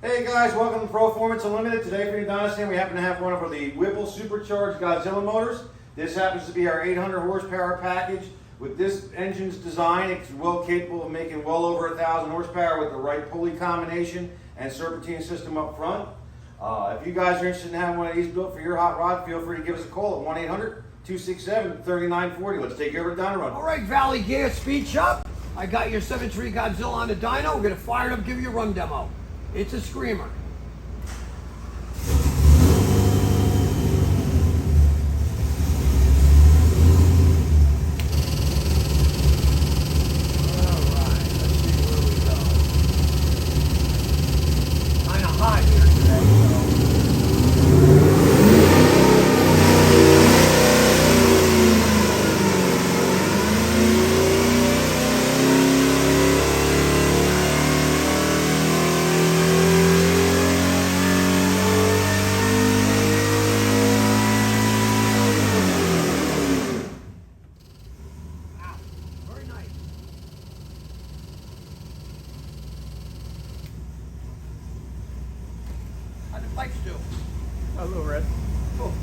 Hey guys, welcome to Proformance Unlimited. Today for your dyno stand, we happen to have one of the Whipple Supercharged Godzilla motors. This happens to be our 800 horsepower package. With this engine's design, it's well capable of making well over 1,000 horsepower with the right pulley combination and serpentine system up front. If you guys are interested in having one of these built for your hot rod, feel free to give us a call at 1-800-267-3940. Let's take you over to dyno run. All right, Valley Gear Speed Shop. I got your 7.3 Godzilla on the dyno. We're gonna fire it up, give you a run demo. It's a screamer. Hot here today, Wow, very nice. How did the pipes do? A little red. Cool.